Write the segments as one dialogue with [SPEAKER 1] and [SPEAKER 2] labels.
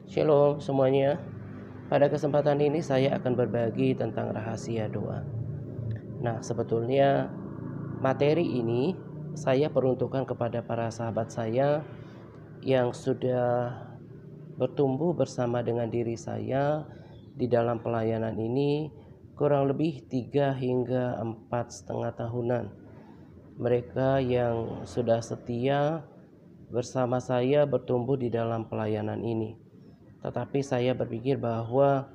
[SPEAKER 1] Shalom semuanya. Pada kesempatan ini saya akan berbagi tentang rahasia doa. Nah, sebetulnya materi ini saya peruntukkan kepada para sahabat saya yang sudah bertumbuh bersama dengan diri saya di dalam pelayanan ini kurang lebih 3 hingga 4,5 tahunan. Mereka yang sudah setia bersama saya bertumbuh di dalam pelayanan ini. Tetapi saya berpikir bahwa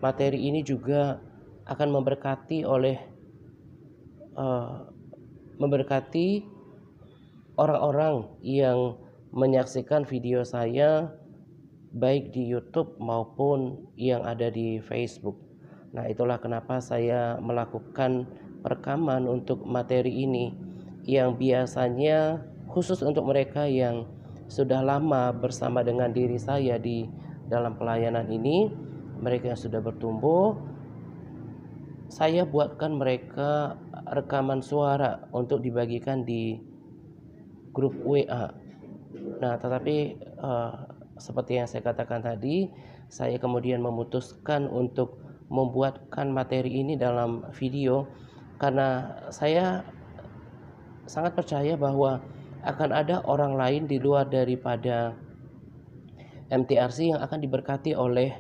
[SPEAKER 1] materi ini juga akan memberkati orang-orang yang menyaksikan video saya baik di YouTube maupun yang ada di Facebook. Nah, itulah kenapa saya melakukan rekaman untuk materi ini yang biasanya khusus untuk mereka yang sudah lama bersama dengan diri saya di dalam pelayanan ini, mereka yang sudah bertumbuh. Saya buatkan mereka rekaman suara untuk dibagikan di grup WA. Nah, tetapi seperti yang saya katakan tadi, saya kemudian memutuskan untuk membuatkan materi ini dalam video karena saya sangat percaya bahwa akan ada orang lain di luar daripada MTRC yang akan diberkati oleh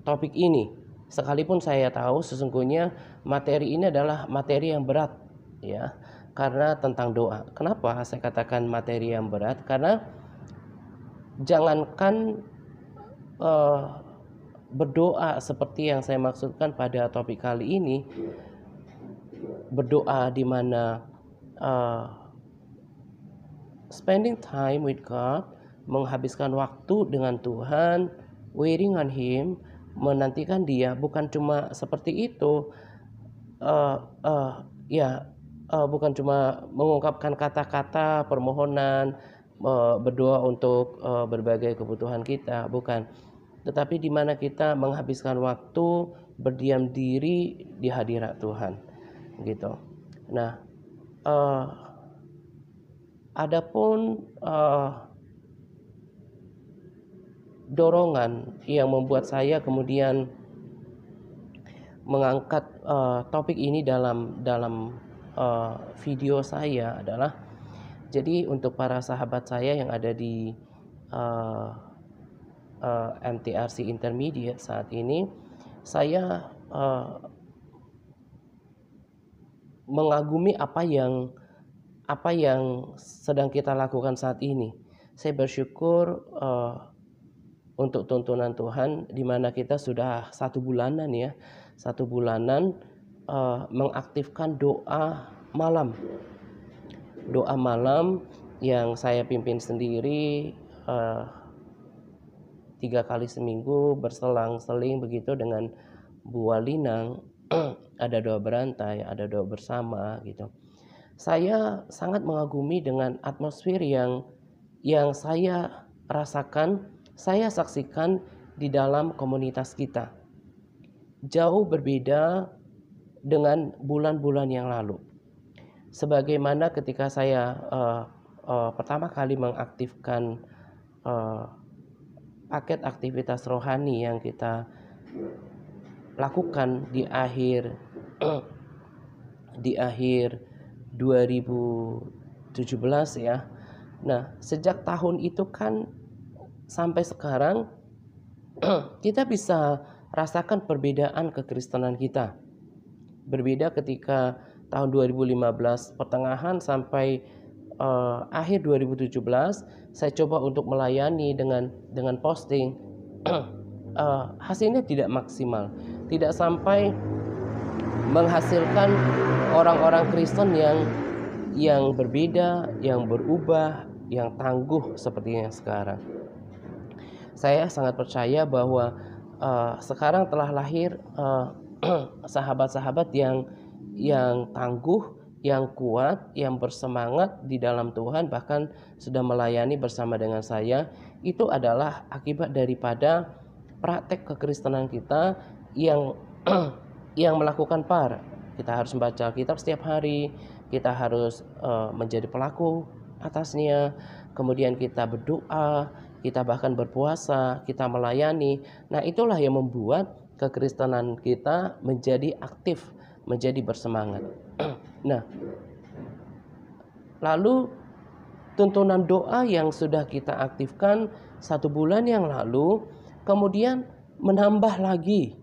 [SPEAKER 1] topik ini. Sekalipun saya tahu sesungguhnya materi ini adalah materi yang berat, ya, karena tentang doa. Kenapa saya katakan materi yang berat? Karena jangankan berdoa seperti yang saya maksudkan pada topik kali ini, berdoa di mana spending time with God, menghabiskan waktu dengan Tuhan, waiting on Him, menantikan Dia, bukan cuma seperti itu, bukan cuma mengungkapkan kata-kata permohonan, berdoa untuk berbagai kebutuhan kita, bukan. Tetapi di mana kita menghabiskan waktu berdiam diri di hadirat Tuhan, gitu. Nah, adapun dorongan yang membuat saya kemudian mengangkat topik ini dalam video saya adalah, jadi untuk para sahabat saya yang ada di MTRC Intermediate saat ini, saya mengagumi apa yang sedang kita lakukan saat ini. Saya bersyukur untuk tuntunan Tuhan di mana kita sudah 1 bulanan mengaktifkan doa malam yang saya pimpin sendiri 3 kali seminggu berselang-seling begitu dengan Bu Walinang. Ada doa berantai, ada doa bersama gitu. Saya sangat mengagumi dengan atmosfer yang saya rasakan, saya saksikan di dalam komunitas kita. Jauh berbeda dengan bulan-bulan yang lalu. Sebagaimana ketika saya pertama kali mengaktifkan paket aktivitas rohani yang kita lakukan di akhir 2017 ya. Nah, sejak tahun itu kan sampai sekarang kita bisa rasakan perbedaan kekristenan kita. Berbeda ketika tahun 2015 pertengahan sampai akhir 2017 saya coba untuk melayani dengan posting. Hasilnya tidak maksimal, tidak sampai menghasilkan orang-orang Kristen yang berbeda, yang berubah, yang tangguh seperti yang sekarang. Saya sangat percaya bahwa sekarang telah lahir sahabat-sahabat yang tangguh, yang kuat, yang bersemangat di dalam Tuhan, bahkan sudah melayani bersama dengan saya. Itu adalah akibat daripada praktek kekristenan kita yang melakukan PAR. Kita harus membaca Alkitab setiap hari, kita harus menjadi pelaku atasnya, kemudian kita berdoa, kita bahkan berpuasa, kita melayani. Nah, itulah yang membuat kekristenan kita menjadi aktif, menjadi bersemangat. Nah, lalu tuntunan doa yang sudah kita aktifkan 1 bulan yang lalu, kemudian menambah lagi,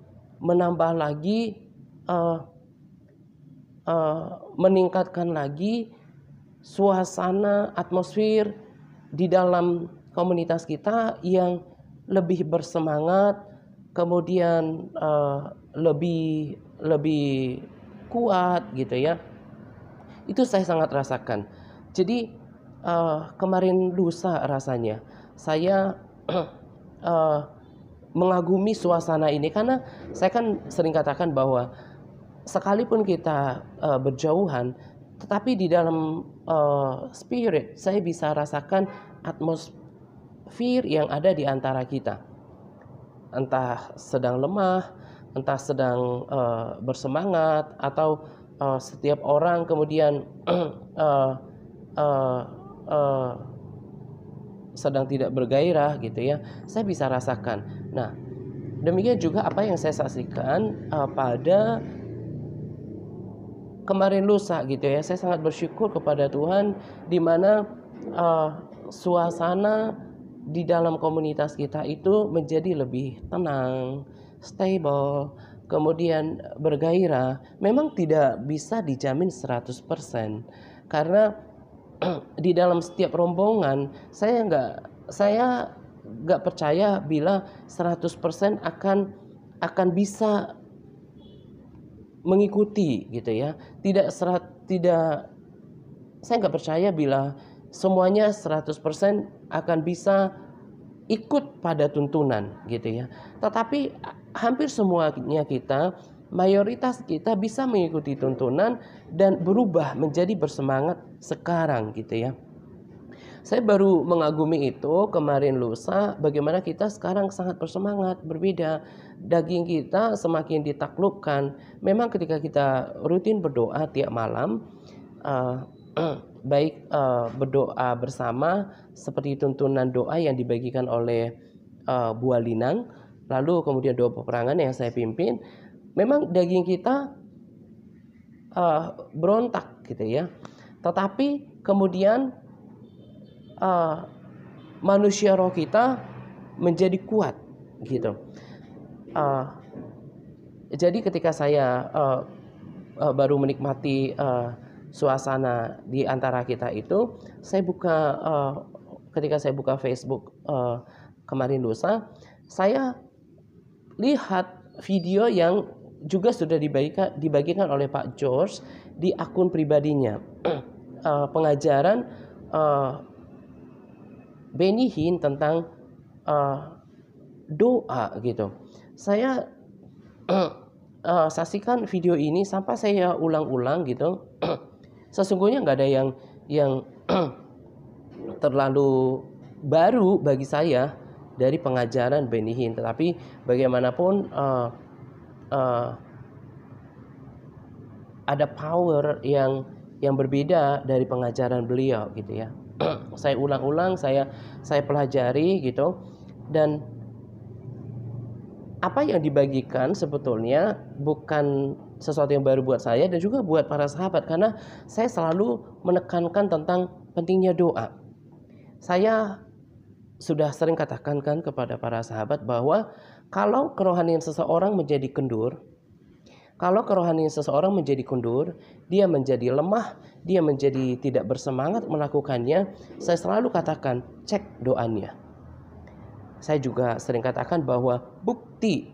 [SPEAKER 1] meningkatkan lagi suasana atmosfer di dalam komunitas kita yang lebih bersemangat, kemudian lebih kuat gitu ya. Itu saya sangat rasakan. Jadi kemarin lusa rasanya saya mengagumi suasana ini, karena saya kan sering katakan bahwa sekalipun kita berjauhan, tetapi di dalam spirit saya bisa rasakan atmosfer yang ada di antara kita. Entah sedang lemah, entah sedang bersemangat, atau setiap orang kemudian sedang tidak bergairah gitu ya. Saya bisa rasakan. Nah, demikian juga apa yang saya saksikan pada kemarin lusa gitu ya. Saya sangat bersyukur kepada Tuhan di mana suasana di dalam komunitas kita itu menjadi lebih tenang, stable, kemudian bergairah. Memang tidak bisa dijamin 100%, karena di dalam setiap rombongan saya nggak percaya bila 100% akan bisa mengikuti gitu ya. Saya nggak percaya bila semuanya 100% akan bisa ikut pada tuntunan gitu ya. Tetapi hampir semuanya kita, mayoritas kita bisa mengikuti tuntunan dan berubah menjadi bersemangat sekarang gitu ya. Saya baru mengagumi itu kemarin lusa, bagaimana kita sekarang sangat bersemangat, berbeda. Daging kita semakin ditaklukkan. Memang ketika kita rutin berdoa tiap malam, baik berdoa bersama seperti tuntunan doa yang dibagikan oleh Bu Alinang, lalu kemudian doa peperangan yang saya pimpin, memang daging kita berontak gitu ya. Tetapi kemudian manusia roh kita menjadi kuat gitu. Jadi ketika saya baru menikmati suasana di antara kita itu, ketika saya buka Facebook kemarin lusa, saya lihat video yang juga sudah dibagikan oleh Pak George di akun pribadinya. Pengajaran Benny Hinn tentang doa gitu. Saya saksikan video ini sampai saya ulang-ulang gitu. Sesungguhnya nggak ada yang terlalu baru bagi saya dari pengajaran Benny Hinn, tetapi bagaimanapun ada power yang berbeda dari pengajaran beliau gitu ya. Saya ulang-ulang, saya pelajari gitu, dan apa yang dibagikan sebetulnya bukan sesuatu yang baru buat saya dan juga buat para sahabat, karena saya selalu menekankan tentang pentingnya doa. Saya sudah sering katakan kan kepada para sahabat bahwa kalau kerohanian seseorang menjadi kendur, dia menjadi lemah, dia menjadi tidak bersemangat melakukannya, saya selalu katakan cek doanya. Saya juga sering katakan bahwa bukti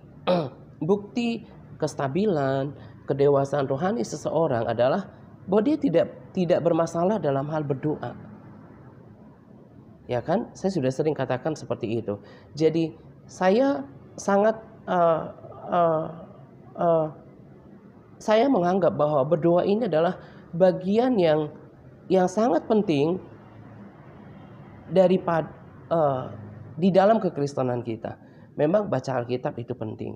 [SPEAKER 1] kestabilan, kedewasaan rohani seseorang adalah bahwa dia tidak bermasalah dalam hal berdoa. Ya kan? Saya sudah sering katakan seperti itu. Jadi saya sangat saya menganggap bahwa berdoa ini adalah bagian yang sangat penting daripada di dalam kekristenan kita. Memang baca Alkitab itu penting,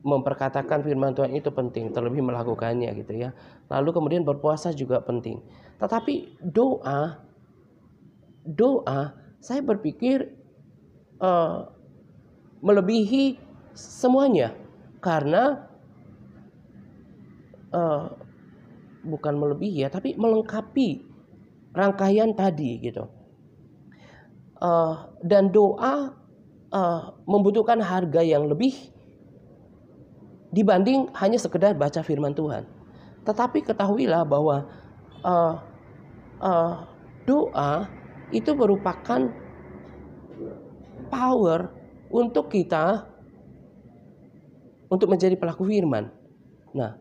[SPEAKER 1] memperkatakan firman Tuhan itu penting, terlebih melakukannya gitu ya. Lalu kemudian berpuasa juga penting. Tetapi doa saya berpikir melebihi semuanya, karena bukan melebihi ya, tapi melengkapi rangkaian tadi gitu. Dan doa membutuhkan harga yang lebih dibanding hanya sekedar baca firman Tuhan. Tetapi ketahuilah bahwa doa itu merupakan power untuk kita untuk menjadi pelaku firman. Nah,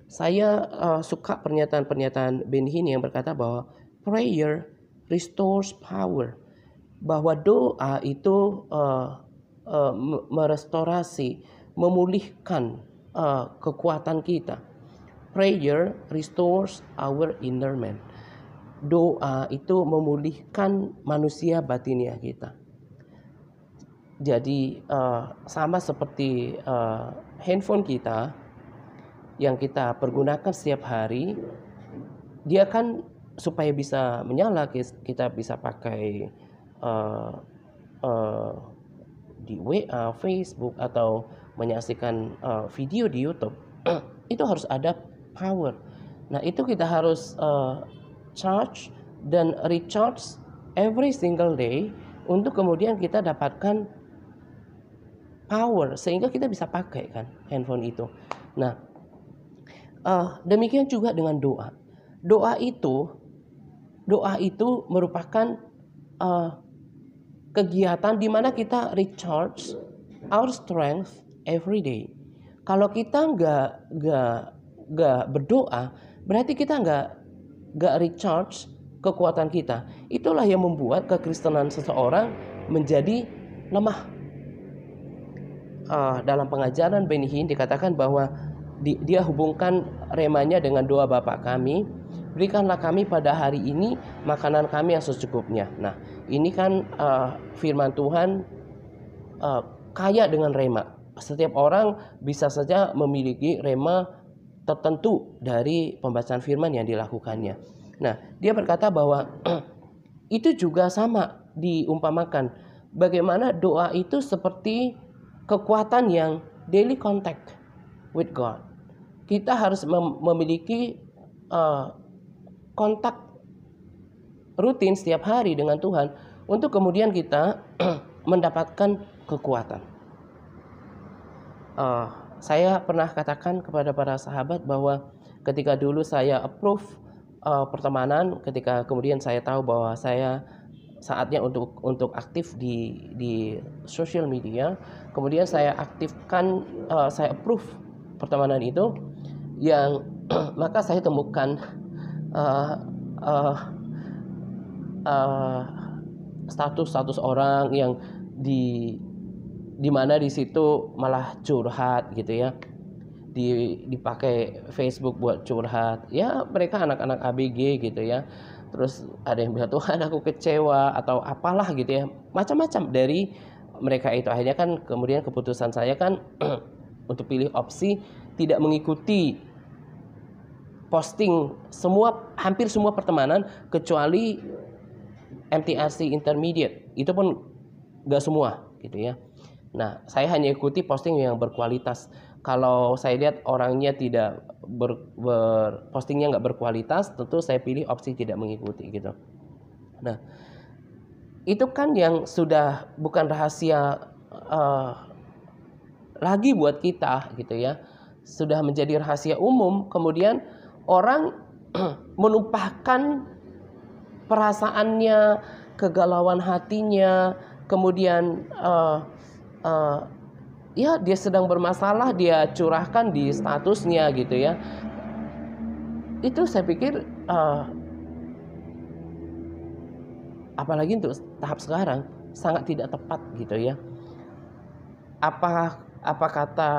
[SPEAKER 1] saya suka pernyataan Ben Hinn yang berkata bahwa prayer restores power, bahwa doa itu merestorasi, memulihkan kekuatan kita. Prayer restores our inner man. Doa itu memulihkan manusia batiniah kita. Jadi sama seperti handphone kita yang kita pergunakan setiap hari, dia kan supaya bisa menyala kita bisa pakai di WA, Facebook, atau menyaksikan video di YouTube. Itu harus ada power. Nah, itu kita harus charge dan recharge every single day untuk kemudian kita dapatkan power sehingga kita bisa pakai kan handphone itu. Nah, demikian juga dengan doa. Doa itu merupakan kegiatan di mana kita recharge our strength every day. Kalau kita nggak berdoa, berarti kita nggak recharge kekuatan kita. Itulah yang membuat kekristenan seseorang menjadi lemah. Dalam pengajaran Ben Hinn dikatakan bahwa dia hubungkan remanya dengan doa Bapa kami, berikanlah kami pada hari ini makanan kami yang secukupnya. Nah, ini kan firman Tuhan kaya dengan rema. Setiap orang bisa saja memiliki rema tertentu dari pembacaan firman yang dilakukannya. Nah, dia berkata bahwa itu juga sama diumpamakan. Bagaimana doa itu seperti kekuatan yang daily contact with God. Kita harus memiliki kontak rutin setiap hari dengan Tuhan untuk kemudian kita mendapatkan kekuatan. Saya pernah katakan kepada para sahabat bahwa ketika dulu saya approve pertemanan, ketika kemudian saya tahu bahwa saya saatnya untuk aktif di social media, kemudian saya aktifkan, saya approve pertemanan itu, yang maka saya temukan status orang yang di mana di situ malah curhat gitu ya, dipakai Facebook buat curhat ya, mereka anak-anak ABG gitu ya. Terus ada yang bilang Tuhan aku kecewa atau apalah gitu ya, macam-macam dari mereka itu. Akhirnya kan kemudian keputusan saya kan untuk pilih opsi tidak mengikuti posting hampir semua pertemanan kecuali MTRC Intermediate, itu pun gak semua gitu ya. Nah, saya hanya ikuti posting yang berkualitas. Kalau saya lihat orangnya tidak postingnya nggak berkualitas, tentu saya pilih opsi tidak mengikuti gitu. Nah, itu kan yang sudah bukan rahasia lagi buat kita gitu ya, sudah menjadi rahasia umum. Kemudian orang menumpahkan perasaannya, kegalauan hatinya, kemudian ya dia sedang bermasalah, dia curahkan di statusnya gitu ya. Itu saya pikir apalagi untuk tahap sekarang sangat tidak tepat gitu ya. Apa kata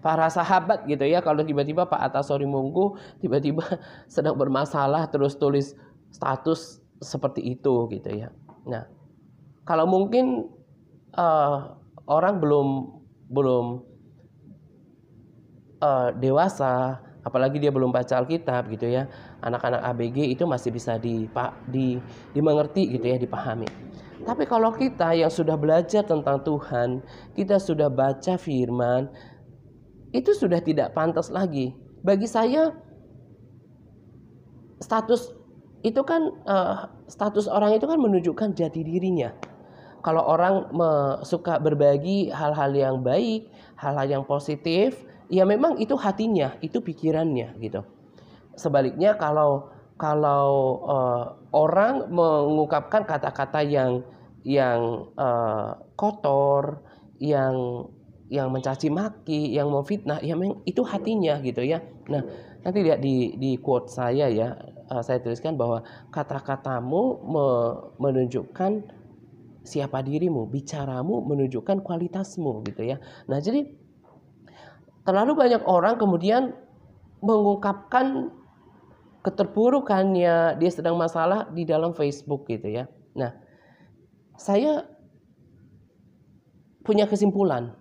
[SPEAKER 1] para sahabat gitu ya, kalau tiba-tiba Pak Atta Sorimunggu tiba-tiba sedang bermasalah terus tulis status seperti itu gitu ya. Nah, kalau mungkin orang belum dewasa apalagi dia belum baca Alkitab gitu ya, anak-anak ABG itu masih bisa dimengerti gitu ya, dipahami. Tapi kalau kita yang sudah belajar tentang Tuhan, kita sudah baca firman, itu sudah tidak pantas lagi. Bagi saya status itu kan status orang itu kan menunjukkan jati dirinya. Kalau orang suka berbagi hal-hal yang baik, hal-hal yang positif, ya memang itu hatinya, itu pikirannya gitu. Sebaliknya kalau orang mengungkapkan kata-kata yang kotor, yang mencaci maki, yang memfitnah, ya memang itu hatinya gitu ya. Nah, nanti lihat di quote saya ya, saya tuliskan bahwa kata-katamu menunjukkan siapa dirimu, bicaramu menunjukkan kualitasmu gitu ya. Nah, jadi terlalu banyak orang kemudian mengungkapkan keterpurukannya, dia sedang masalah di dalam Facebook gitu ya. Nah, saya punya kesimpulan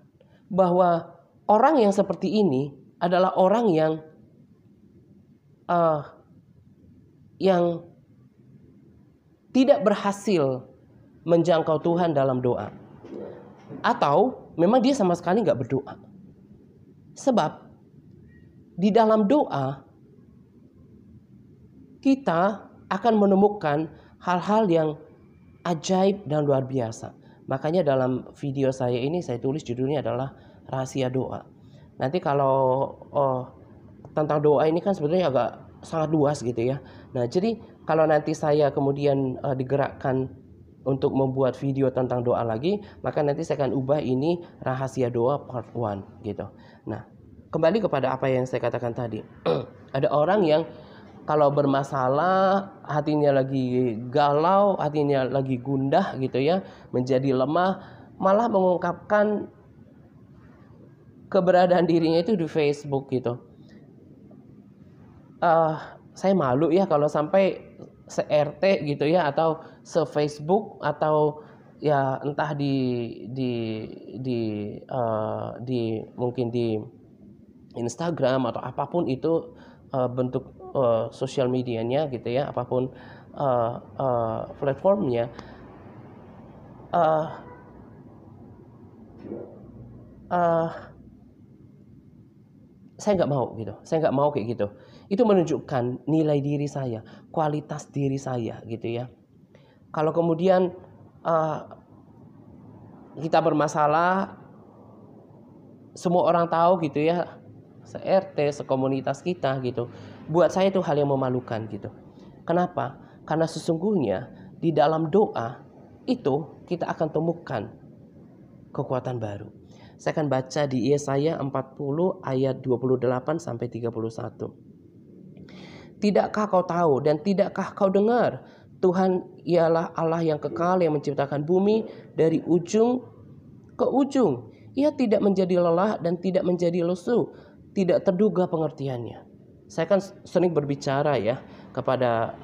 [SPEAKER 1] bahwa orang yang seperti ini adalah orang yang tidak berhasil menjangkau Tuhan dalam doa, atau memang dia sama sekali nggak berdoa. Sebab di dalam doa kita akan menemukan hal-hal yang ajaib dan luar biasa. Makanya dalam video saya ini saya tulis judulnya adalah rahasia doa. Nanti kalau tentang doa ini kan sebenarnya agak sangat luas gitu ya. Nah, jadi kalau nanti saya kemudian digerakkan untuk membuat video tentang doa lagi, maka nanti saya akan ubah ini rahasia doa part 1 gitu. Nah, kembali kepada apa yang saya katakan tadi. Ada orang yang kalau bermasalah, hatinya lagi galau, hatinya lagi gundah gitu ya, menjadi lemah, malah mengungkapkan keberadaan dirinya itu di Facebook gitu. Saya malu ya kalau sampai se-RT gitu ya, atau se-Facebook, atau ya entah mungkin di Instagram atau apapun itu bentuk sosial medianya gitu ya, apapun platformnya, saya nggak mau gitu, saya nggak mau kayak gitu. Itu menunjukkan nilai diri saya, kualitas diri saya gitu ya. Kalau kemudian kita bermasalah, semua orang tahu gitu ya, se-RT, sekomunitas kita gitu. Buat saya itu hal yang memalukan gitu. Kenapa? Karena sesungguhnya di dalam doa itu kita akan temukan kekuatan baru. Saya akan baca di Yesaya 40 ayat 28 sampai 31. Tidakkah kau tahu dan tidakkah kau dengar? Tuhan ialah Allah yang kekal, yang menciptakan bumi dari ujung ke ujung. Ia tidak menjadi lelah dan tidak menjadi lesu, tidak terduga pengertiannya. Saya kan sering berbicara ya kepada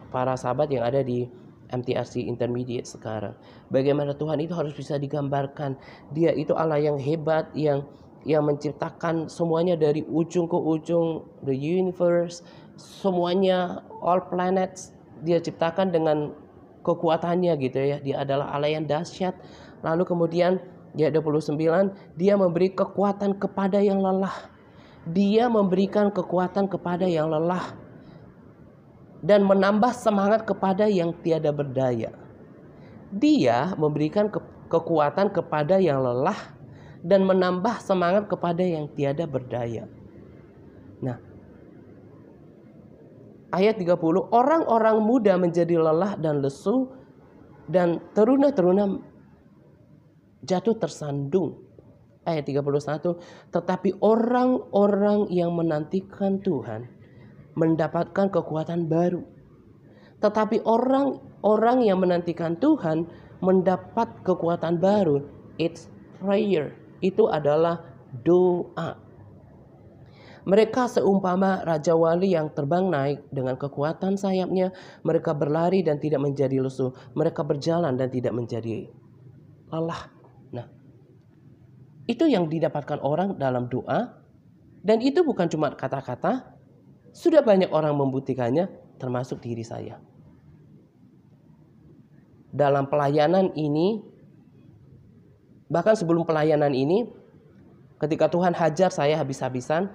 [SPEAKER 1] para sahabat yang ada di MTRC Intermediate sekarang. Bagaimana Tuhan itu harus bisa digambarkan. Dia itu Allah yang hebat, yang menciptakan semuanya dari ujung ke ujung, the universe, semuanya, all planets dia ciptakan dengan kekuatannya gitu ya. Dia adalah Allah yang dahsyat. Lalu kemudian di ayat 29, dia memberi kekuatan kepada yang lelah. Dia memberikan kekuatan kepada yang lelah dan menambah semangat kepada yang tiada berdaya. Dia memberikan kekuatan kepada yang lelah dan menambah semangat kepada yang tiada berdaya. Nah, ayat 30, orang-orang muda menjadi lelah dan lesu, dan teruna-teruna jatuh tersandung. Ayat 31, tetapi orang-orang yang menantikan Tuhan mendapatkan kekuatan baru. Tetapi orang-orang yang menantikan Tuhan mendapat kekuatan baru. It's prayer. Itu adalah doa. Mereka seumpama raja wali yang terbang naik dengan kekuatan sayapnya. Mereka berlari dan tidak menjadi lesu. Mereka berjalan dan tidak menjadi lelah. Nah, itu yang didapatkan orang dalam doa. Dan itu bukan cuma kata-kata, sudah banyak orang membuktikannya, termasuk diri saya. Dalam pelayanan ini, bahkan sebelum pelayanan ini, ketika Tuhan hajar saya habis-habisan,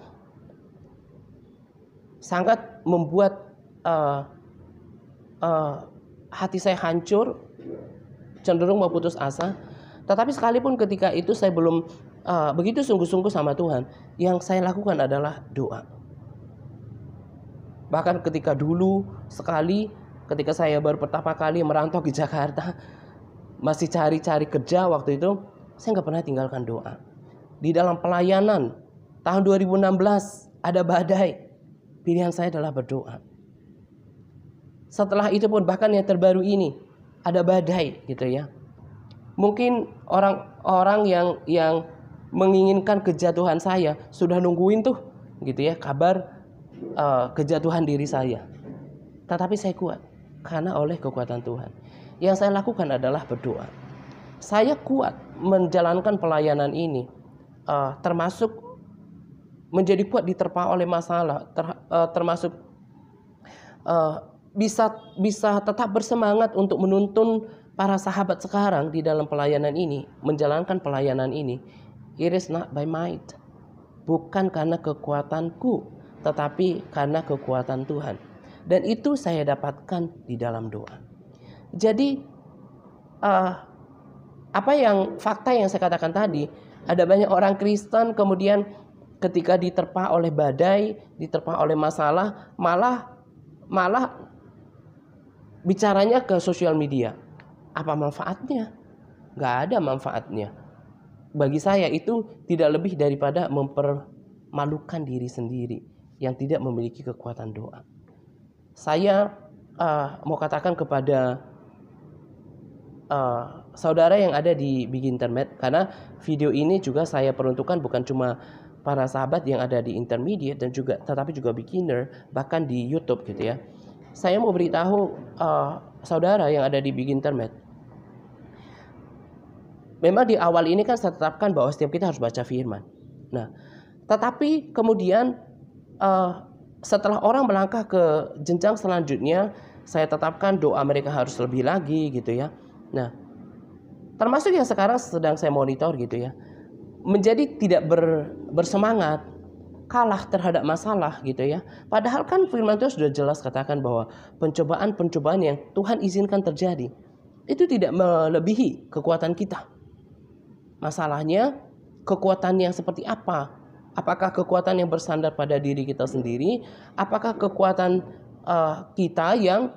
[SPEAKER 1] sangat membuat hati saya hancur, cenderung mau putus asa. Tetapi sekalipun ketika itu saya belum begitu sungguh-sungguh sama Tuhan, yang saya lakukan adalah doa. Bahkan ketika dulu sekali, ketika saya baru pertama kali merantau ke Jakarta, masih cari-cari kerja waktu itu, saya nggak pernah tinggalkan doa. Di dalam pelayanan tahun 2016 ada badai, pilihan saya adalah berdoa. Setelah itu pun bahkan yang terbaru ini ada badai gitu ya. Mungkin orang-orang yang menginginkan kejatuhan saya sudah nungguin tuh gitu ya kabar kejatuhan diri saya. Tetapi saya kuat karena oleh kekuatan Tuhan. Yang saya lakukan adalah berdoa. Saya kuat menjalankan pelayanan ini, termasuk menjadi kuat diterpa oleh masalah, termasuk bisa tetap bersemangat untuk menuntun para sahabat sekarang di dalam pelayanan ini, menjalankan pelayanan ini. It is not by might, bukan karena kekuatanku, tetapi karena kekuatan Tuhan. Dan itu saya dapatkan di dalam doa. Jadi fakta yang saya katakan tadi, ada banyak orang Kristen kemudian ketika diterpa oleh badai, diterpa oleh masalah, malah bicaranya ke sosial media. Apa manfaatnya? Gak ada manfaatnya. Bagi saya itu tidak lebih daripada mempermalukan diri sendiri yang tidak memiliki kekuatan doa. Saya mau katakan kepada saudara yang ada di Big Internet, karena video ini juga saya peruntukkan bukan cuma para sahabat yang ada di intermediate dan juga tetapi juga beginner, bahkan di YouTube gitu ya. Saya mau beritahu saudara yang ada di Big Internet. Memang di awal ini kan saya tetapkan bahwa setiap kita harus baca firman. Nah, tetapi kemudian setelah orang melangkah ke jenjang selanjutnya, saya tetapkan doa mereka harus lebih lagi gitu ya. Nah, termasuk yang sekarang sedang saya monitor gitu ya, menjadi tidak bersemangat, kalah terhadap masalah gitu ya. Padahal kan firman Tuhan sudah jelas katakan bahwa pencobaan-pencobaan yang Tuhan izinkan terjadi itu tidak melebihi kekuatan kita. Masalahnya kekuatan yang seperti apa? Apakah kekuatan yang bersandar pada diri kita sendiri? Apakah kekuatan kita yang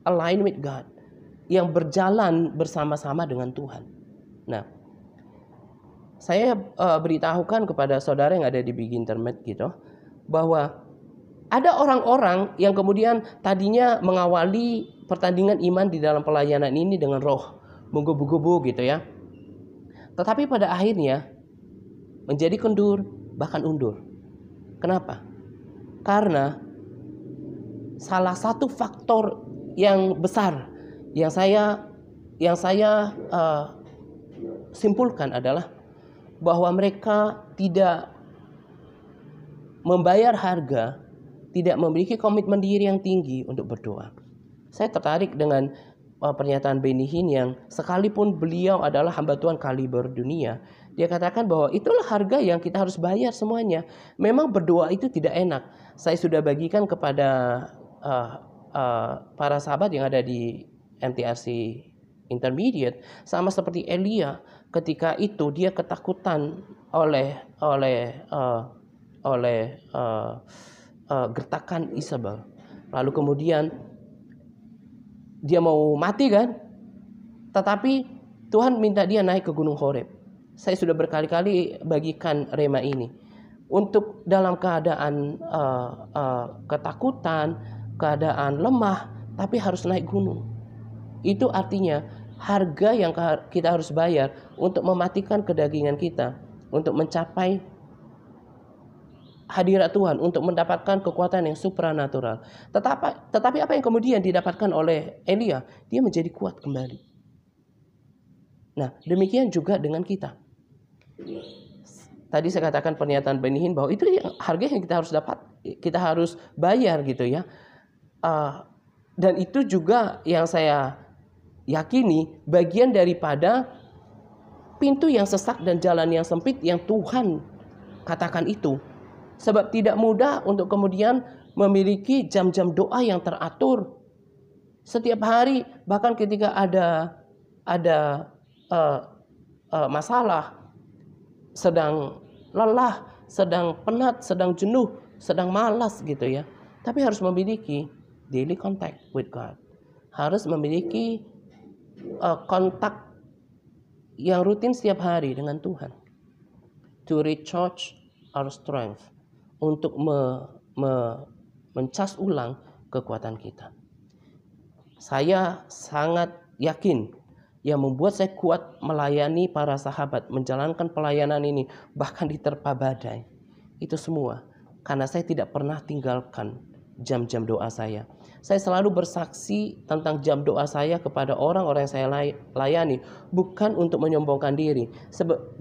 [SPEAKER 1] align with God, yang berjalan bersama-sama dengan Tuhan? Nah, saya beritahukan kepada saudara yang ada di Big Internet gitu, bahwa ada orang-orang yang kemudian tadinya mengawali pertandingan iman di dalam pelayanan ini dengan roh menggebu-gebu gitu ya. Tetapi pada akhirnya menjadi kendur, bahkan undur. Kenapa? Karena salah satu faktor yang besar yang saya simpulkan adalah bahwa mereka tidak membayar harga, tidak memiliki komitmen diri yang tinggi untuk berdoa. Saya tertarik dengan pernyataan Benny Hinn yang sekalipun beliau adalah hamba Tuhan kaliber dunia, dia katakan bahwa itulah harga yang kita harus bayar semuanya. Memang berdoa itu tidak enak. Saya sudah bagikan kepada para sahabat yang ada di MTRC Intermediate, sama seperti Elia, ketika itu dia ketakutan oleh gertakan Isabel. Lalu kemudian dia mau mati kan? Tetapi Tuhan minta dia naik ke Gunung Horeb. Saya sudah berkali-kali bagikan rema ini. Untuk dalam keadaan ketakutan, keadaan lemah, tapi harus naik gunung. Itu artinya harga yang kita harus bayar untuk mematikan kedagingan kita, untuk mencapai hadirat Tuhan, untuk mendapatkan kekuatan yang supranatural. Tetapi apa yang kemudian didapatkan oleh Elia? Dia menjadi kuat kembali. Nah, demikian juga dengan kita. tadi saya katakan pernyataan Benihin bahwa itu yang harga yang kita harus dapat, kita harus bayar gitu ya. Dan itu juga yang saya yakini bagian daripada pintu yang sesak dan jalan yang sempit yang Tuhan katakan itu. Sebab tidak mudah untuk kemudian memiliki jam-jam doa yang teratur setiap hari, bahkan ketika ada masalah, sedang lelah, sedang penat, sedang jenuh, sedang malas gitu ya. Tapi harus memiliki daily contact with God. Harus memiliki kontak yang rutin setiap hari dengan Tuhan. To recharge our strength. Untuk mencas ulang kekuatan kita. Saya sangat yakin yang membuat saya kuat melayani para sahabat, menjalankan pelayanan ini, bahkan diterpa badai. Itu semua karena saya tidak pernah tinggalkan jam-jam doa saya. Saya selalu bersaksi tentang jam doa saya kepada orang-orang yang saya layani, bukan untuk menyombongkan diri.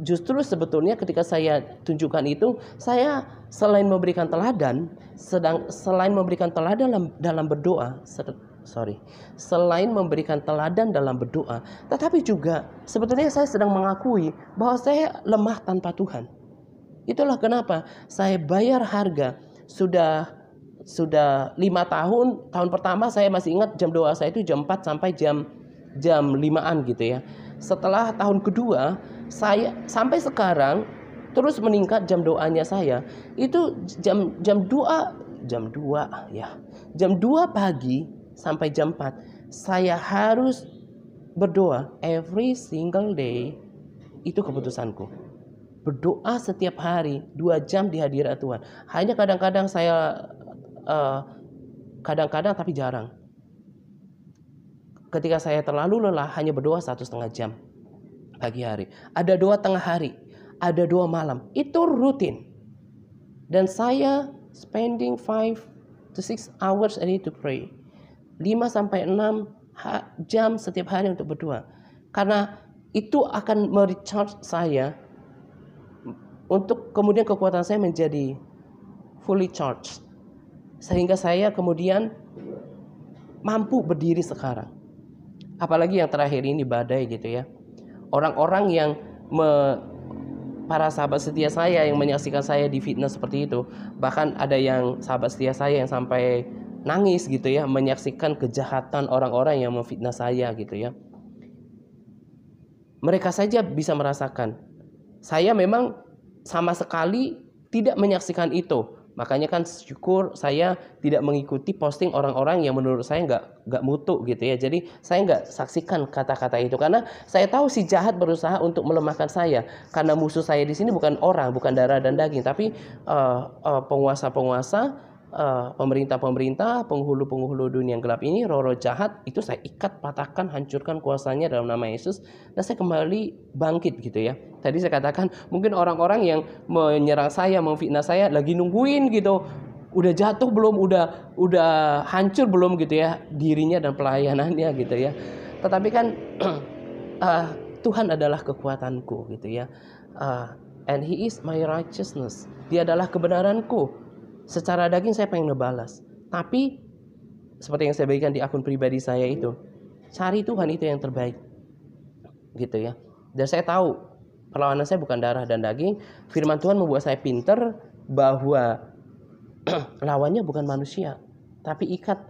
[SPEAKER 1] Justru sebetulnya ketika saya tunjukkan itu, saya selain memberikan teladan, selain memberikan teladan dalam berdoa, selain memberikan teladan dalam berdoa, tetapi juga sebetulnya saya sedang mengakui bahwa saya lemah tanpa Tuhan. Itulah kenapa saya bayar harga sudah 5 tahun. Tahun pertama saya masih ingat jam doa saya itu jam 4 sampai jam 5-an gitu ya. Setelah tahun kedua, saya sampai sekarang terus meningkat jam doanya saya. Itu jam 2 pagi sampai jam 4. Saya harus berdoa every single day. Itu keputusanku. Berdoa setiap hari 2 jam di hadirat Tuhan. Hanya kadang-kadang saya tapi jarang. Ketika saya terlalu lelah hanya berdoa 1,5 jam pagi hari. Ada doa tengah hari, ada doa malam. Itu rutin. Dan saya spending 5 to 6 hours a day to pray. 5 sampai 6 jam setiap hari untuk berdoa. Karena itu akan merecharge saya untuk kemudian kekuatan saya menjadi fully charged. Sehingga saya kemudian mampu berdiri sekarang. Apalagi yang terakhir ini badai gitu ya. Orang-orang yang para sahabat setia saya yang menyaksikan saya di fitness seperti itu. Bahkan ada yang sahabat setia saya yang sampai nangis gitu ya, menyaksikan kejahatan orang-orang yang memfitnah saya gitu ya. Mereka saja bisa merasakan. Saya memang sama sekali tidak menyaksikan itu. Makanya kan syukur saya tidak mengikuti posting orang-orang yang menurut saya nggak mutu gitu ya. Jadi saya nggak saksikan kata-kata itu karena saya tahu si jahat berusaha untuk melemahkan saya. Karena musuh saya di sini bukan orang, bukan darah dan daging, tapi penguasa-penguasa, pemerintah-pemerintah, penghulu-penghulu dunia yang gelap ini, roh-roh jahat itu saya ikat, patahkan, hancurkan kuasanya dalam nama Yesus, dan saya kembali bangkit gitu ya. Tadi saya katakan mungkin orang-orang yang menyerang saya, memfitnah saya lagi nungguin gitu, udah jatuh belum, udah hancur belum gitu ya dirinya dan pelayanannya gitu ya. Tetapi kan Tuhan adalah kekuatanku gitu ya, and He is my righteousness. Dia adalah kebenaranku. Secara daging saya pengen ngebalas, tapi seperti yang saya bagikan di akun pribadi saya itu, cari Tuhan itu yang terbaik gitu ya. Dan saya tahu perlawanan saya bukan darah dan daging. Firman Tuhan membuat saya pinter bahwa lawannya bukan manusia, tapi ikat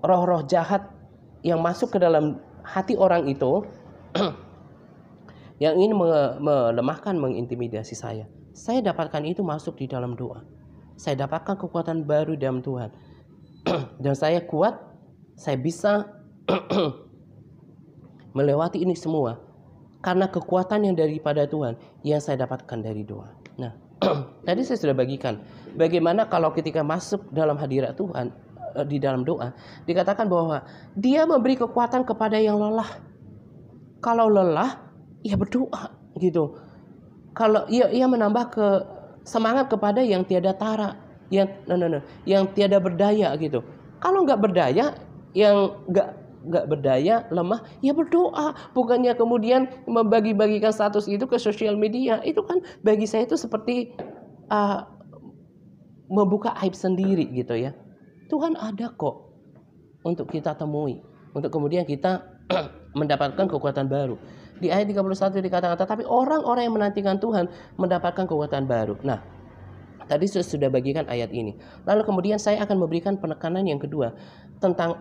[SPEAKER 1] roh-roh jahat yang masuk ke dalam hati orang itu yang ingin melemahkan, mengintimidasi saya. Saya dapatkan itu masuk di dalam doa. Saya dapatkan kekuatan baru dalam Tuhan. Dan saya kuat, saya bisa melewati ini semua karena kekuatan yang daripada Tuhan yang saya dapatkan dari doa. Nah, tadi saya sudah bagikan bagaimana kalau ketika masuk dalam hadirat Tuhan di dalam doa, dikatakan bahwa Dia memberi kekuatan kepada yang lelah. Kalau lelah, ya berdoa gitu. Kalau ia menambah semangat kepada yang tiada tara, yang tiada berdaya gitu. Kalau nggak berdaya, yang nggak berdaya, lemah, ya berdoa. Bukannya kemudian membagi-bagikan status itu ke sosial media. Itu kan bagi saya itu seperti membuka aib sendiri gitu ya. Tuhan ada kok untuk kita temui, untuk kemudian kita mendapatkan kekuatan baru. Di ayat 31 dikatakan, tetapi orang-orang yang menantikan Tuhan mendapatkan kekuatan baru. Nah, tadi sudah bagikan ayat ini. Lalu kemudian saya akan memberikan penekanan yang kedua tentang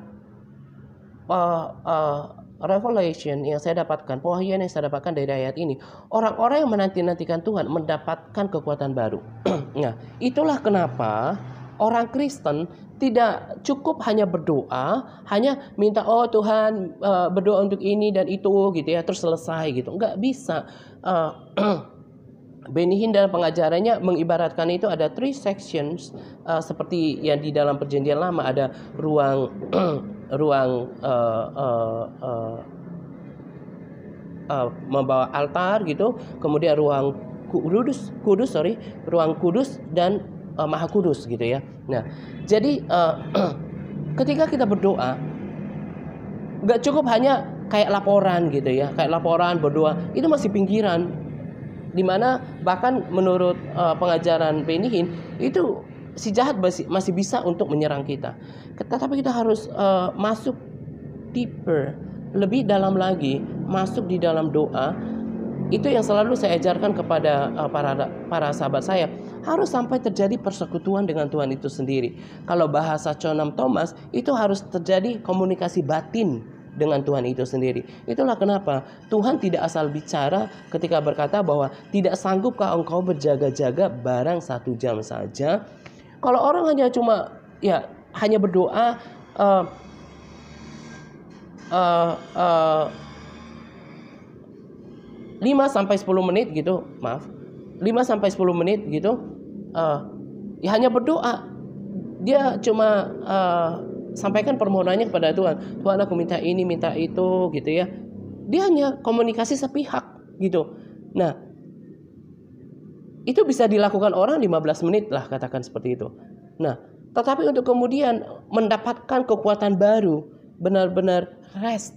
[SPEAKER 1] revelation yang saya dapatkan, pewahyuan yang saya dapatkan dari ayat ini. Orang-orang yang menanti-nantikan Tuhan mendapatkan kekuatan baru. Nah, itulah kenapa orang Kristen tidak cukup hanya berdoa, hanya minta Tuhan berdoa untuk ini dan itu gitu ya, terus selesai gitu. Enggak bisa. Benny Hinn dalam pengajarannya mengibaratkan itu ada 3 sections, seperti yang di dalam perjanjian lama ada ruang membawa altar gitu, kemudian ruang ruang kudus dan maha kudus gitu ya. Nah, jadi ketika kita berdoa nggak cukup hanya kayak laporan gitu ya, kayak laporan berdoa itu masih pinggiran, dimana bahkan menurut pengajaran Benny Hinn itu si jahat masih bisa untuk menyerang kita. Tetapi kita harus masuk deeper, lebih dalam lagi, masuk di dalam doa. Itu yang selalu saya ajarkan kepada para sahabat saya. Harus sampai terjadi persekutuan dengan Tuhan itu sendiri. Kalau bahasa Chonam Thomas, itu harus terjadi komunikasi batin dengan Tuhan itu sendiri. Itulah kenapa Tuhan tidak asal bicara ketika berkata bahwa tidak sanggupkah engkau berjaga-jaga barang 1 jam saja. Kalau orang hanya berdoa 5-10 menit gitu, 5-10 menit gitu, ya hanya berdoa. Dia cuma sampaikan permohonannya kepada Tuhan. Tuhan, aku minta ini, minta itu gitu ya. Dia hanya komunikasi sepihak gitu. Nah, itu bisa dilakukan orang 15 menit lah, katakan seperti itu. Nah, tetapi untuk kemudian mendapatkan kekuatan baru, benar-benar rest,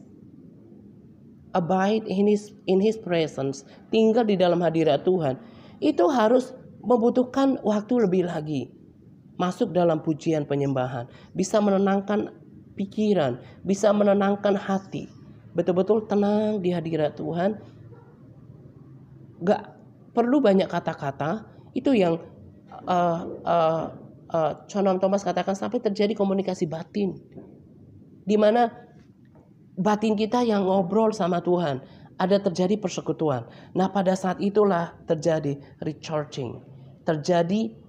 [SPEAKER 1] abide in his presence, tinggal di dalam hadirat Tuhan, itu harus membutuhkan waktu lebih lagi. Masuk dalam pujian penyembahan, bisa menenangkan pikiran, bisa menenangkan hati, betul-betul tenang di hadirat Tuhan. Gak perlu banyak kata-kata. Itu yang Chonam Thomas katakan, sampai terjadi komunikasi batin, di mana batin kita yang ngobrol sama Tuhan, ada terjadi persekutuan. Nah, pada saat itulah terjadi recharging, terjadi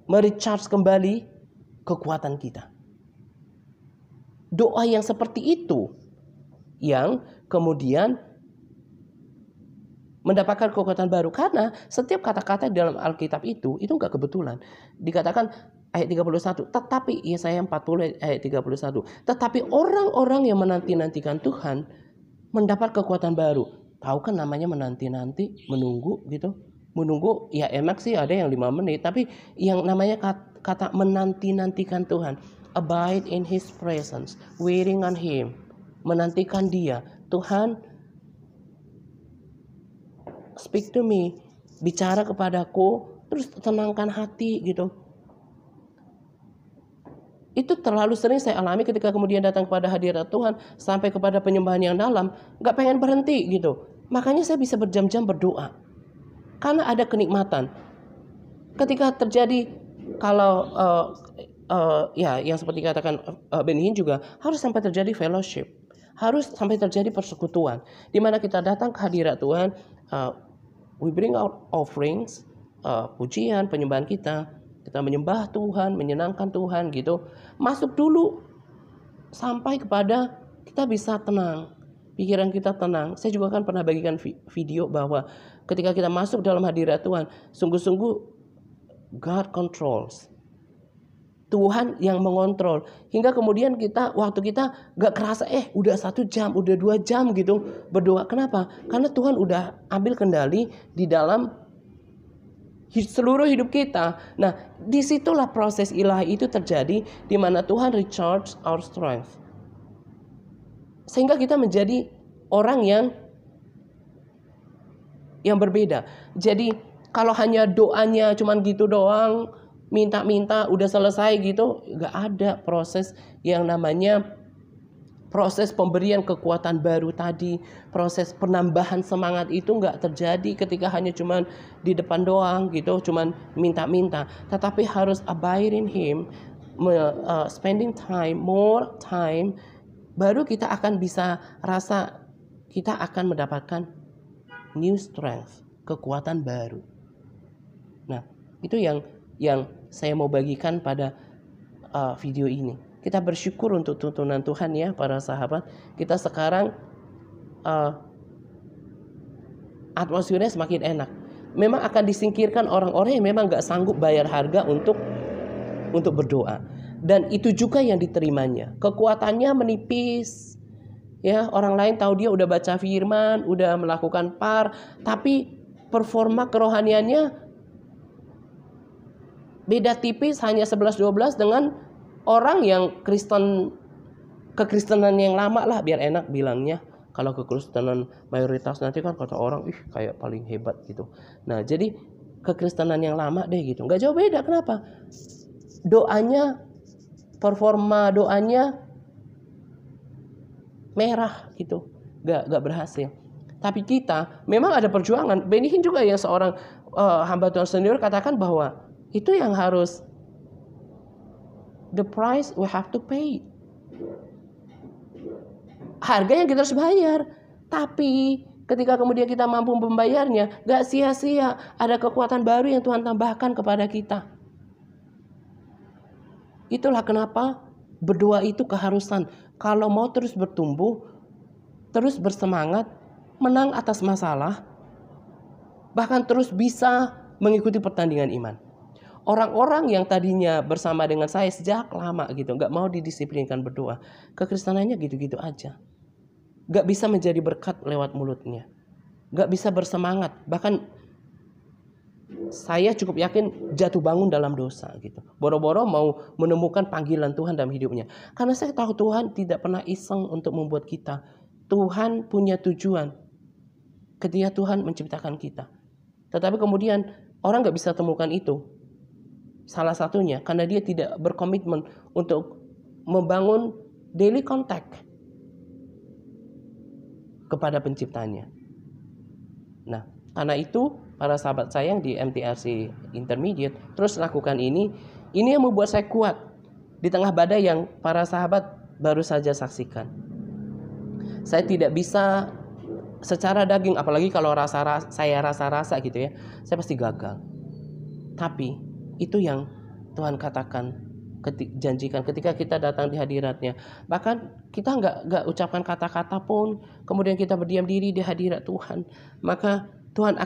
[SPEAKER 1] merecharge kembali kekuatan kita. Doa yang seperti itu yang kemudian mendapatkan kekuatan baru, karena setiap kata-kata di dalam Alkitab itu enggak kebetulan. Dikatakan ayat 31, tetapi Yesaya 40 ayat 31, tetapi orang-orang yang menanti-nantikan Tuhan mendapat kekuatan baru. Tahu kan namanya menanti-nanti, menunggu gitu. Menunggu ya enak sih, ada yang 5 menit, tapi yang namanya kata menanti-nantikan Tuhan, abide in his presence, waiting on him, menantikan dia. Tuhan, speak to me, bicara kepadaku, terus tenangkan hati gitu. Itu terlalu sering saya alami ketika kemudian datang kepada hadirat Tuhan, sampai kepada penyembahan yang dalam, gak pengen berhenti gitu. Makanya saya bisa berjam-jam berdoa, karena ada kenikmatan. Ketika terjadi, kalau yang seperti katakan Benny Hinn juga, harus sampai terjadi fellowship, harus sampai terjadi persekutuan, di mana kita datang ke hadirat Tuhan, we bring out offerings, pujian, penyembahan kita menyembah Tuhan, menyenangkan Tuhan gitu. Masuk dulu sampai kepada kita bisa tenang, pikiran kita tenang. Saya juga kan pernah bagikan video bahwa ketika kita masuk dalam hadirat Tuhan, sungguh-sungguh God controls. Tuhan yang mengontrol, hingga kemudian waktu kita gak kerasa udah 1 jam, udah 2 jam gitu berdoa. Kenapa? Karena Tuhan udah ambil kendali di dalam seluruh hidup kita. Nah, disitulah proses ilahi itu terjadi, di mana Tuhan recharge our strength, sehingga kita menjadi orang yang berbeda. Jadi kalau hanya doanya cuman gitu doang, minta-minta udah selesai gitu, nggak ada proses yang namanya proses pemberian kekuatan baru tadi, proses penambahan semangat itu nggak terjadi ketika hanya cuman di depan doang gitu, cuman minta-minta. Tetapi harus abide in Him, spending time, more time, baru kita akan bisa rasa kita akan mendapatkan new strength, kekuatan baru. Nah, itu yang saya mau bagikan pada video ini. Kita bersyukur untuk tuntunan Tuhan ya para sahabat. Kita sekarang atmosfernya semakin enak. Memang akan disingkirkan orang-orang yang memang gak sanggup bayar harga untuk berdoa. Dan itu juga yang diterimanya. Kekuatannya menipis. Ya, orang lain tahu dia udah baca firman, udah melakukan tapi performa kerohaniannya beda tipis, hanya 11-12 dengan orang yang kekristenan yang lama lah, biar enak bilangnya. Kalau kekristenan mayoritas nanti kan kata orang, kayak paling hebat gitu. Nah, jadi kekristenan yang lama deh gitu. Nggak jauh beda, kenapa? Doanya, performa doanya merah gitu. Nggak berhasil. Tapi kita, memang ada perjuangan. Benny Hinn juga yang seorang hamba Tuhan senior katakan bahwa itu yang harus, the price we have to pay. Harga yang kita harus bayar. Tapi ketika kemudian kita mampu membayarnya, gak sia-sia. Ada kekuatan baru yang Tuhan tambahkan kepada kita. Itulah kenapa berdoa itu keharusan. Kalau mau terus bertumbuh, terus bersemangat, menang atas masalah, bahkan terus bisa mengikuti pertandingan iman. Orang-orang yang tadinya bersama dengan saya sejak lama gitu, gak mau didisiplinkan berdoa, kekristenannya gitu-gitu aja. Gak bisa menjadi berkat lewat mulutnya. Gak bisa bersemangat. Bahkan saya cukup yakin jatuh bangun dalam dosa gitu. Boro-boro mau menemukan panggilan Tuhan dalam hidupnya. Karena saya tahu Tuhan tidak pernah iseng untuk membuat kita. Tuhan punya tujuan ketika Tuhan menciptakan kita. Tetapi kemudian orang gak bisa temukan itu. Salah satunya karena dia tidak berkomitmen untuk membangun daily contact kepada penciptanya. Nah, karena itu para sahabat sayang di MTRC Intermediate terus lakukan ini. Ini yang membuat saya kuat di tengah badai yang para sahabat baru saja saksikan. Saya tidak bisa secara daging, apalagi kalau saya rasa-rasa gitu ya, saya pasti gagal. Tapi itu yang Tuhan katakan, janjikan ketika kita datang di hadiratnya. Bahkan kita nggak ucapkan kata-kata pun, kemudian kita berdiam diri di hadirat Tuhan, maka Tuhan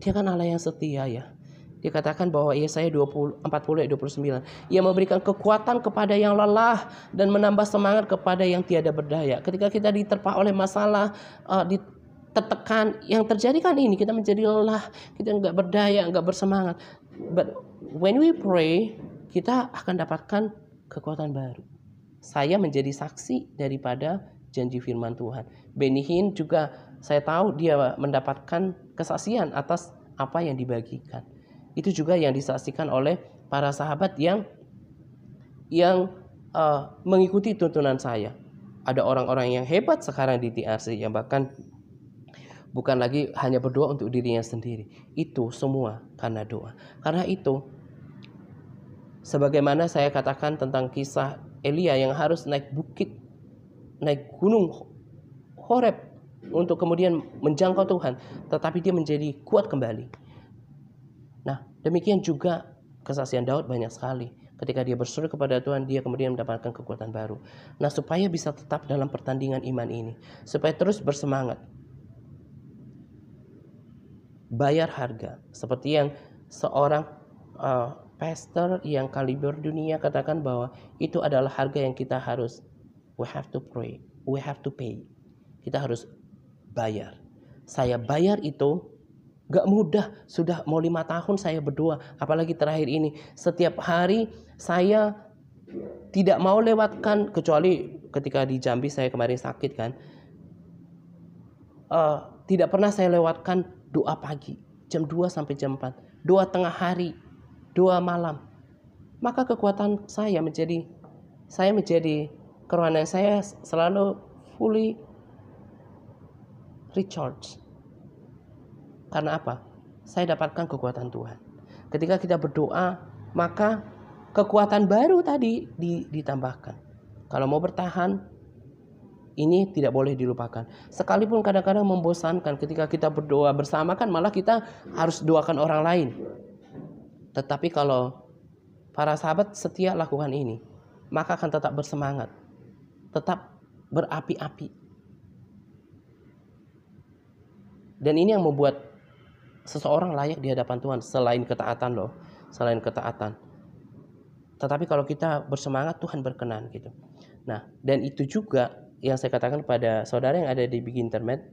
[SPEAKER 1] dia kan Allah yang setia ya. Dia katakan bahwa Yesaya 40:29, Ia memberikan kekuatan kepada yang lelah dan menambah semangat kepada yang tiada berdaya. Ketika kita diterpa oleh masalah, tertekan, yang terjadi kan ini, kita menjadi lelah, kita nggak berdaya, nggak bersemangat. But when we pray, kita akan dapatkan kekuatan baru. Saya menjadi saksi daripada janji firman Tuhan. Benny Hinn juga saya tahu dia mendapatkan kesaksian atas apa yang dibagikan. Itu juga yang disaksikan oleh para sahabat yang mengikuti tuntunan saya. Ada orang-orang yang hebat sekarang di TRC yang bahkan bukan lagi hanya berdoa untuk dirinya sendiri. Itu semua karena doa. Karena itu, sebagaimana saya katakan tentang kisah Elia yang harus naik bukit, naik gunung Horeb untuk kemudian menjangkau Tuhan, tetapi dia menjadi kuat kembali. Nah, demikian juga kesaksian Daud banyak sekali. Ketika dia berseru kepada Tuhan, dia kemudian mendapatkan kekuatan baru. Nah, supaya bisa tetap dalam pertandingan iman ini, supaya terus bersemangat, bayar harga, seperti yang seorang pastor yang kaliber dunia katakan bahwa itu adalah harga yang kita harus, we have to pay, kita harus bayar. Saya bayar itu Gak mudah, sudah mau 5 tahun saya berdoa, apalagi terakhir ini. Setiap hari saya tidak mau lewatkan, kecuali ketika di Jambi saya kemarin sakit kan. Tidak pernah saya lewatkan doa pagi, jam 2 sampai jam 4, doa tengah hari, doa malam. Maka kekuatan saya menjadi kerohanian saya selalu fully recharge. Karena apa? Saya dapatkan kekuatan Tuhan. Ketika kita berdoa, maka kekuatan baru tadi ditambahkan. Kalau mau bertahan, ini tidak boleh dilupakan. Sekalipun kadang-kadang membosankan ketika kita berdoa bersama, kan malah kita harus doakan orang lain. Tetapi kalau para sahabat setia lakukan ini, maka akan tetap bersemangat, tetap berapi-api. Dan ini yang membuat seseorang layak di hadapan Tuhan, selain ketaatan loh, selain ketaatan. Tetapi kalau kita bersemangat, Tuhan berkenan gitu. Nah, dan itu juga yang saya katakan pada saudara yang ada di Big Internet,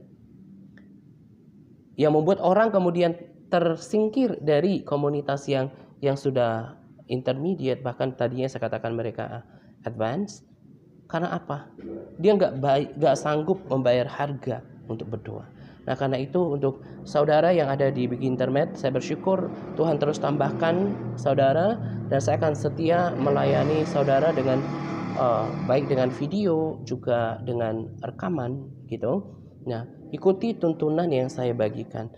[SPEAKER 1] yang membuat orang kemudian tersingkir dari komunitas yang sudah intermediate, bahkan tadinya saya katakan mereka advance. Karena apa? Dia nggak sanggup membayar harga untuk berdoa. Nah, karena itu untuk saudara yang ada di Big Internet, saya bersyukur Tuhan terus tambahkan saudara, dan saya akan setia melayani saudara dengan baik dengan video juga dengan rekaman gitu. Nah, ikuti tuntunan yang saya bagikan.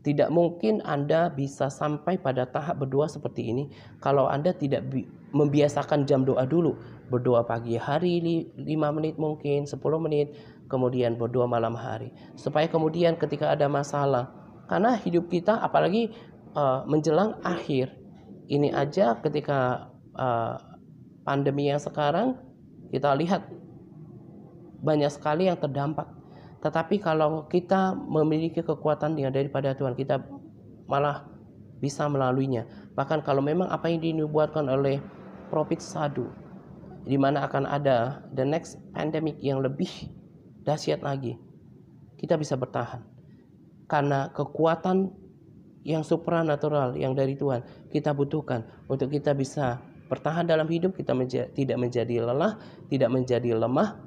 [SPEAKER 1] Tidak mungkin Anda bisa sampai pada tahap berdoa seperti ini kalau Anda tidak membiasakan jam doa dulu. Berdoa pagi hari 5 menit mungkin, 10 menit, kemudian berdoa malam hari. Supaya kemudian ketika ada masalah, karena hidup kita apalagi menjelang akhir, ini aja ketika pandemi yang sekarang, kita lihat banyak sekali yang terdampak. Tetapi kalau kita memiliki kekuatan yang daripada Tuhan, kita malah bisa melaluinya. Bahkan kalau memang apa yang dinubuatkan oleh Prophet Sadu, di mana akan ada the next pandemic yang lebih dahsyat lagi, kita bisa bertahan. Karena kekuatan yang supranatural yang dari Tuhan kita butuhkan untuk kita bisa bertahan dalam hidup, kita tidak menjadi lelah, tidak menjadi lemah,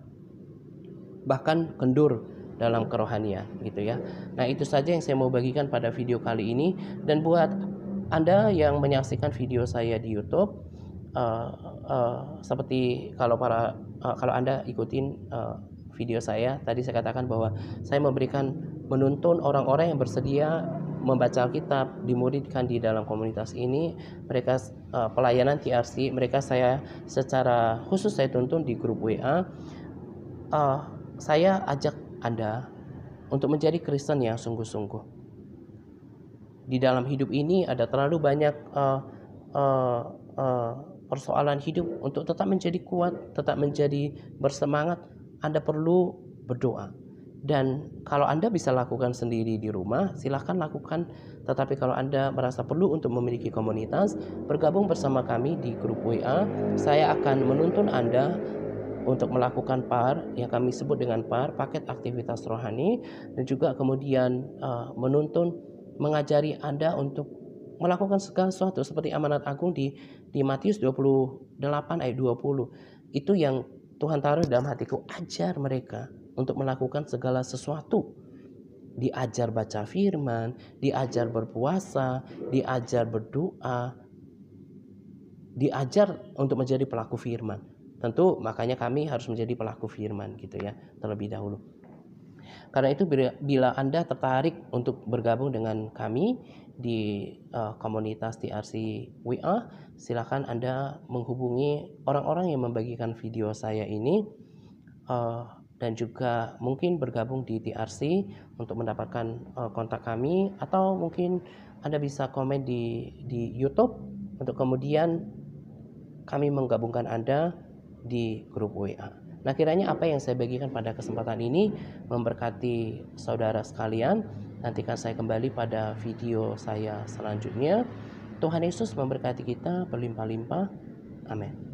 [SPEAKER 1] bahkan kendur dalam kerohanian gitu ya. Nah, itu saja yang saya mau bagikan pada video kali ini. Dan buat Anda yang menyaksikan video saya di YouTube, seperti kalau Anda ikutin video saya tadi, saya katakan bahwa saya menuntun orang-orang yang bersedia membaca Alkitab, dimuridkan di dalam komunitas ini. Mereka pelayanan TRC, mereka saya secara khusus saya tuntun di grup WA. Saya ajak Anda untuk menjadi Kristen yang sungguh-sungguh. Di dalam hidup ini ada terlalu banyak persoalan hidup. Untuk tetap menjadi kuat, tetap menjadi bersemangat, Anda perlu berdoa. Dan kalau Anda bisa lakukan sendiri di rumah, silahkan lakukan. Tetapi kalau Anda merasa perlu untuk memiliki komunitas, bergabung bersama kami di grup WA. Saya akan menuntun Anda untuk melakukan PAR, yang kami sebut dengan PAR, paket aktivitas rohani, dan juga kemudian mengajari Anda untuk melakukan segala sesuatu seperti amanat agung di Matius 28 ayat 20. Itu yang Tuhan taruh dalam hatiku, ajar mereka untuk melakukan segala sesuatu. Diajar baca firman, diajar berpuasa, diajar berdoa, diajar untuk menjadi pelaku firman. Tentu makanya kami harus menjadi pelaku firman gitu ya terlebih dahulu. Karena itu bila Anda tertarik untuk bergabung dengan kami di komunitas TRC WA, silakan Anda menghubungi orang-orang yang membagikan video saya ini, dan juga mungkin bergabung di TRC untuk mendapatkan kontak kami, atau mungkin Anda bisa komen di YouTube untuk kemudian kami menggabungkan Anda di grup WA. Nah, kiranya apa yang saya bagikan pada kesempatan ini memberkati saudara sekalian. Nantikan saya kembali pada video saya selanjutnya. Tuhan Yesus memberkati kita berlimpah-limpah. Amin.